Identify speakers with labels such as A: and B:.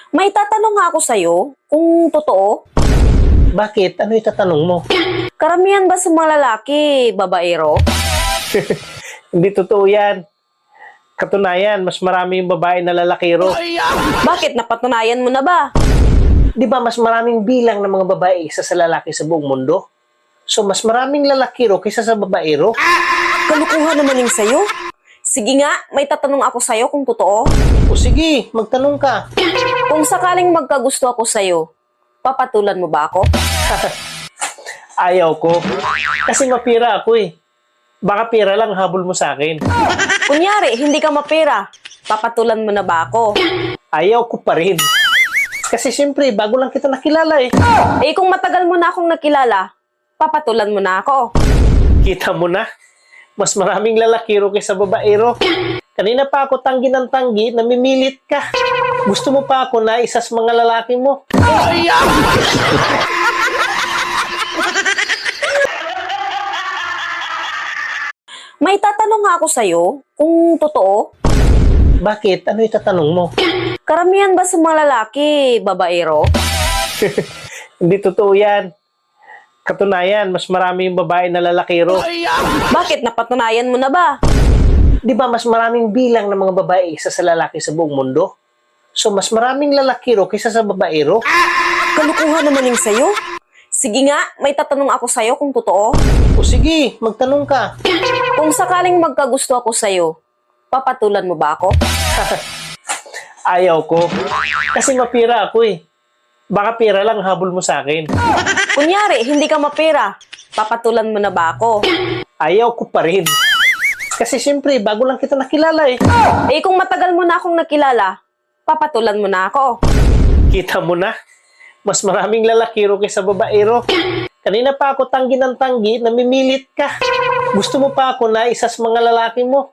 A: May tatanong nga ako sa'yo, kung totoo.
B: Bakit? Ano itatanong mo?
A: Karamihan ba sa mga lalaki, babaero?
B: Hindi totoo yan. Katunayan, mas marami yung babae na lalakiro.
A: Bakit? Napatunayan mo na ba?
B: Di ba mas maraming bilang ng mga babae isa sa lalaki sa buong mundo? So mas maraming lalakiro kaysa sa babaero?
A: Kalukuhan naman yung sa'yo. Sige nga, may tatanong ako sa'yo kung totoo.
B: O sige, magtanong ka.
A: Kung sakaling magkagusto ako sa'yo, papatulan mo ba ako?
B: Ayaw ko. Kasi mapira ako eh. Baka pira lang habol mo sa akin.
A: Kunyari, hindi ka mapera, papatulan mo na ba ako?
B: Ayaw ko pa rin. Kasi siyempre, bago lang kita nakilala eh.
A: Eh kung matagal mo na akong nakilala, papatulan mo na ako.
B: Kita mo na, mas maraming lalakiro kaysa babaero. Kanina pa ako tanggi ng tanggi, namimilit ka. Gusto mo pa ako na isa sa mga lalaki mo?
A: May tatanong nga ako sa'yo, kung totoo.
B: Bakit? Ano itatanong mo?
A: Karamihan ba sa mga lalaki, babaero?
B: Hindi totoo yan. Katunayan, mas marami yung babae na lalakiro.
A: Bakit? Napatunayan mo na ba?
B: Di ba mas maraming bilang ng mga babae isa sa lalaki sa buong mundo? So mas maraming lalakiro kaysa sa babaero?
A: Kalukuhan naman yung sa'yo. Sige nga, may tatanong ako sa'yo kung totoo.
B: O sige, magtanong ka.
A: Kung sakaling magkagusto ako sa'yo, papatulan mo ba ako?
B: Ayaw ko. Kasi mapira ako eh. Baka pira lang habol mo sa akin.
A: Kunyari, hindi ka mapera, papatulan mo na ba ako?
B: Ayaw ko pa rin. Kasi siyempre, bago lang kita nakilala eh.
A: Eh kung matagal mo na akong nakilala, papatulan mo na ako.
B: Kita mo na, mas maraming lalakiro kaysa babaero. Kanina pa ako tanggi ng tanggi, namimilit ka. Gusto mo pa ako na isa sa mga lalaki mo?